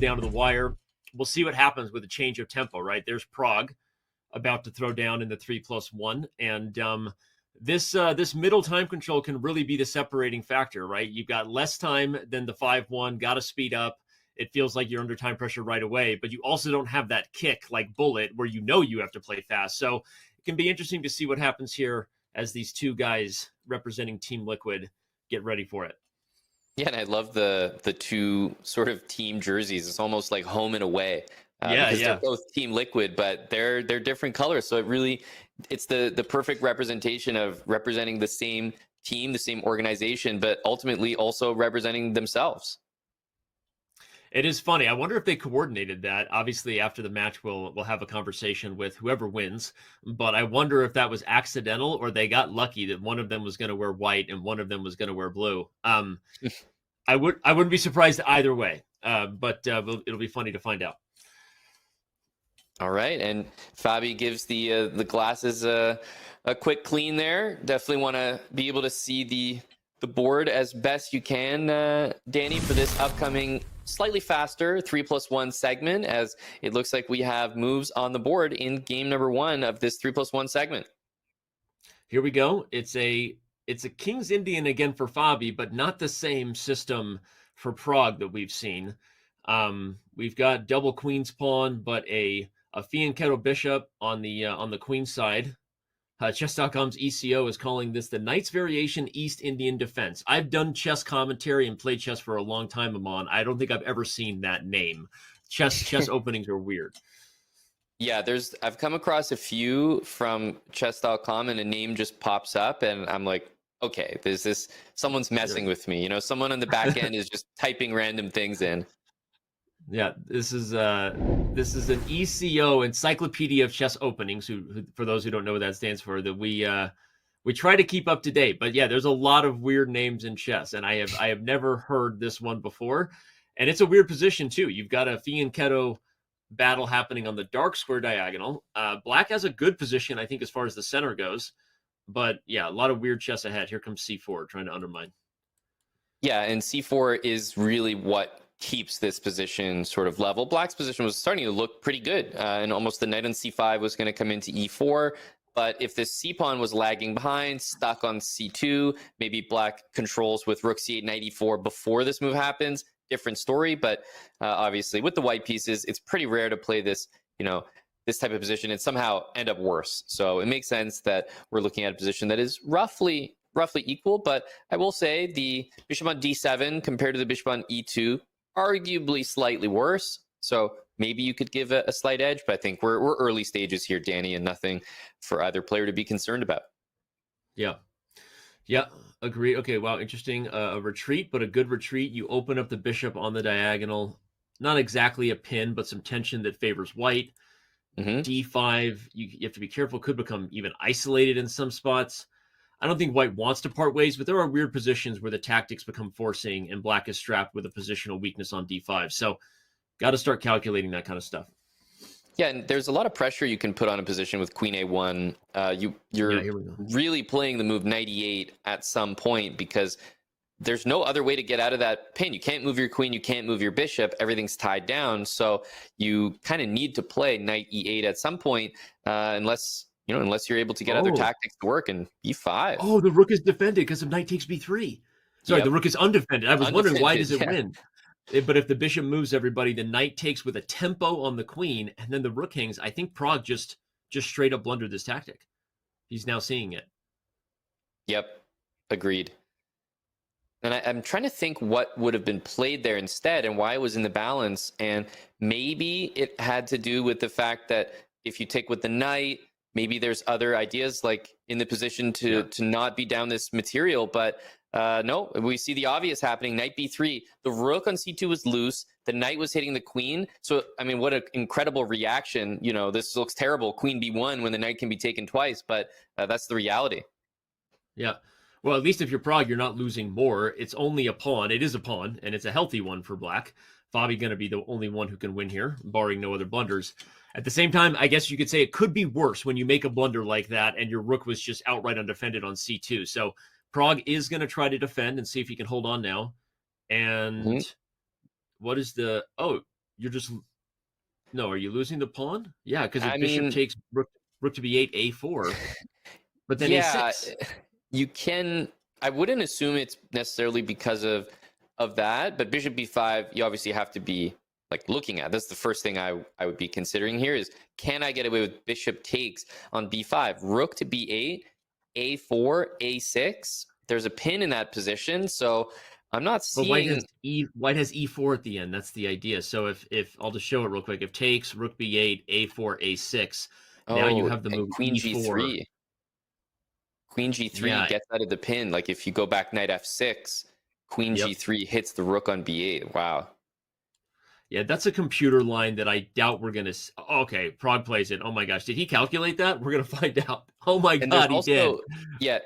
down to the wire. We'll see what happens with a change of tempo, right? There's Pragg about to throw down in the 3+1. And this middle time control can really be the separating factor, right? You've got less time than the 5-1, got to speed up. It feels like you're under time pressure right away, but you also don't have that kick like Bullet where you know you have to play fast. So it can be interesting to see what happens here as these two guys representing Team Liquid get ready for it. Yeah, and I love the two sort of team jerseys. It's almost like home and away. Because they're both Team Liquid, but they're different colors. So it's the perfect representation of representing the same team, the same organization, but ultimately also representing themselves. It is funny. I wonder if they coordinated that. Obviously, after the match, we'll have a conversation with whoever wins. But I wonder if that was accidental or they got lucky that one of them was going to wear white and one of them was going to wear blue. I wouldn't be surprised either way. But it'll be funny to find out. All right, and Fabi gives the glasses a quick clean there. Definitely want to be able to see the board as best you can, Danny, for this upcoming slightly faster 3+1 segment, as it looks like we have moves on the board in game number 1 of this 3+1 segment. Here we go. It's a King's Indian again for Fabi, but not the same system for Pragg that we've seen. We've got double Queen's Pawn, but a Fianchetto Bishop on the Queen side. Chess.com's ECO is calling this the Knight's Variation East Indian Defense. I've done chess commentary and played chess for a long time, Amon. I don't think I've ever seen that name. Chess openings are weird. Yeah, I've come across a few from chess.com and a name just pops up and I'm like, okay, someone's messing with me. Someone on the back end is just typing random things in. Yeah, this is an ECO, Encyclopedia of Chess Openings. Who for those who don't know what that stands for, that we try to keep up to date. But yeah, there's a lot of weird names in chess, and I have never heard this one before, and it's a weird position too. You've got a Fianchetto battle happening on the dark square diagonal. Black has a good position, I think, as far as the center goes, but yeah, a lot of weird chess ahead. Here comes C4 trying to undermine. Yeah, and C4 is really what keeps this position sort of level. Black's position was starting to look pretty good, and almost the knight on C5 was going to come into E4. But if this C-pawn was lagging behind, stuck on C2, maybe Black controls with Rook C8, Knight E4 before this move happens. Different story, but obviously with the white pieces, it's pretty rare to play this, this type of position and somehow end up worse. So it makes sense that we're looking at a position that is roughly equal. But I will say the bishop on D7 compared to the bishop on E2, arguably slightly worse. So maybe you could give a slight edge, but I think we're early stages here, Danny, and nothing for either player to be concerned about. Yeah, agree. Okay, wow, interesting. A retreat, but a good retreat. You open up the bishop on the diagonal. Not exactly a pin, but some tension that favors white. D5, you have to be careful. Could become even isolated in some spots. I don't think white wants to part ways, but there are weird positions where the tactics become forcing and black is strapped with a positional weakness on D5. So got to start calculating that kind of stuff. Yeah, and there's a lot of pressure you can put on a position with Queen A1. You're really playing the move Knight E8 at some point because there's no other way to get out of that pin. You can't move your queen, you can't move your bishop, everything's tied down. So you kind of need to play Knight E8 at some point, unless you're able to get other tactics to work. And E5. Oh, the rook is defended because of knight takes B3. Sorry, the rook is undefended. I was wondering, why does it win? But if the bishop moves everybody, the knight takes with a tempo on the queen, and then the rook hangs. I think Pragg just straight up blundered this tactic. He's now seeing it. Yep, agreed. And I'm trying to think what would have been played there instead and why it was in the balance. And maybe it had to do with the fact that if you take with the knight, maybe there's other ideas like in the position to not be down this material. But no, we see the obvious happening. Knight B3, the rook on C2 was loose. The knight was hitting the queen. So, I mean, what an incredible reaction. This looks terrible. Queen B1 when the knight can be taken twice, but that's the reality. Yeah. Well, at least if you're Pragg, you're not losing more. It's only a pawn. It is a pawn, and it's a healthy one for black. Fabi going to be the only one who can win here, barring no other blunders. At the same time, I guess you could say it could be worse when you make a blunder like that and your rook was just outright undefended on C2. So Pragg is going to try to defend and see if he can hold on now. And what is the... Oh, you're just no. Are you losing the pawn? Yeah, because if I bishop mean, takes rook to b8, a4, but then yeah, a6. you can. I wouldn't assume it's necessarily because of that, but bishop b5, you obviously have to be like looking at. That's the first thing I would be considering here is, can I get away with bishop takes on b5, rook to b8, a4, a6? There's a pin in that position, so I'm not But seeing. white has e4 at the end. That's the idea. So if I'll just show it real quick. If takes rook b8, a4, a6, now you Oh, have the and move queen e4. g3. Queen g3 Yeah. gets out of the pin. Like if you go back knight f6, queen Yep. g3 hits the rook on b8. Wow. Yeah, that's a computer line that I doubt we're gonna. Okay, Prague plays it. Oh my gosh, did he calculate that? We're gonna find out. Oh my And there's god, he did. also, yeah,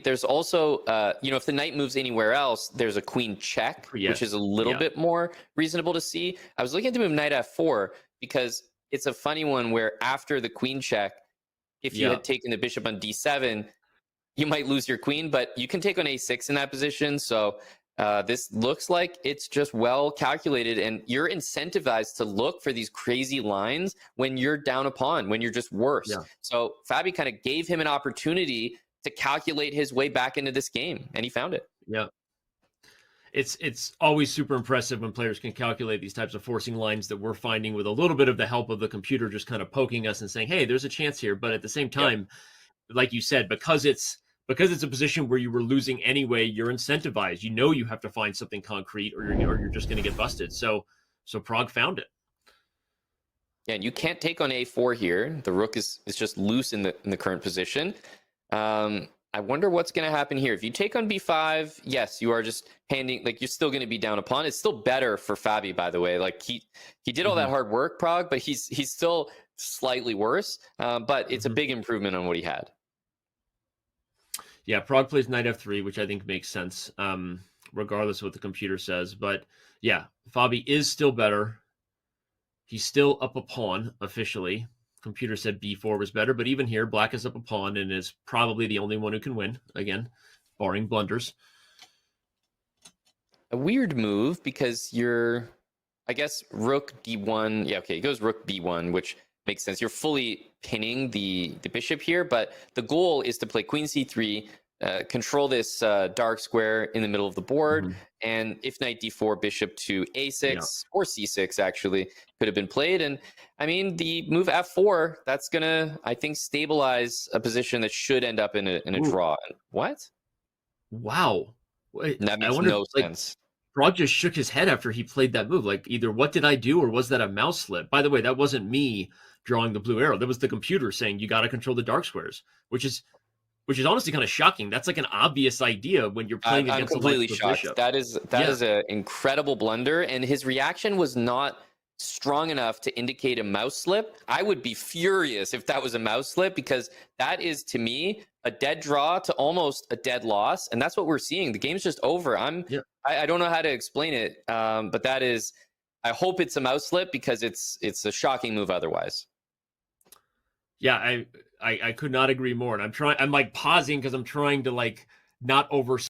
there's also, if the knight moves anywhere else, there's a queen check, Yeah, which is a little yeah, bit more reasonable to see. I was looking to move knight f4 because it's a funny one where after the queen check, if you yeah. had taken the bishop on d7, you might lose your queen, but you can take on a6 in that position. So this looks like it's just well calculated, and you're incentivized to look for these crazy lines when you're down a pawn, when you're just worse. Yeah. So Fabi kind of gave him an opportunity to calculate his way back into this game, and he found it. Yeah. It's always super impressive when players can calculate these types of forcing lines that we're finding with a little bit of the help of the computer just kind of poking us and saying, hey, there's a chance here. But at the same Yep. time, like you said, because it's a position where you were losing anyway, you're incentivized. You know you have to find something concrete, or you're just going to get busted. So Prague found it. Yeah, and you can't take on a4 here. The rook is just loose in the current position. I wonder what's going to happen here. If you take on b5, yes, you are just handing, like, you're still going to be down a pawn. It's still better for Fabi, by the way. Like he did all that hard work, Prague, but he's still slightly worse. But it's a big improvement on what he had. Yeah, Prague plays knight f3, which I think makes sense, regardless of what the computer says. But yeah, Fabi is still better. He's still up a pawn officially. Computer said b4 was better, but even here, black is up a pawn and is probably the only one who can win, again, barring blunders. A weird move because you're, I guess, rook d1. Yeah, okay, he goes rook b1, which makes sense. You're fully pinning the bishop here, but the goal is to play queen c3, control this dark square in the middle of the board, and if knight d4, bishop to a6 or c6 actually could have been played. And I mean, the move f4, that's gonna, I think, stabilize a position that should end up in a draw. What? Wow. Wait, That I makes wonder, no like, sense. Prague just shook his head after he played that move. Like, either what did I do or was that a mouse slip? By the way, that wasn't me drawing the blue arrow. That was the computer saying you got to control the dark squares, which is honestly kind of shocking. That's like an obvious idea when you're playing I'm against a completely light shocked. bishop. That is an incredible blunder, and his reaction was not strong enough to indicate a mouse slip. I would be furious if that was a mouse slip, because that is, to me, a dead draw to almost a dead loss, and that's what we're seeing. The game's just over. I don't know how to explain it, but that is. I hope it's a mouse slip because it's a shocking move otherwise. Yeah, I could not agree more. And I'm like pausing because I'm trying to like not oversell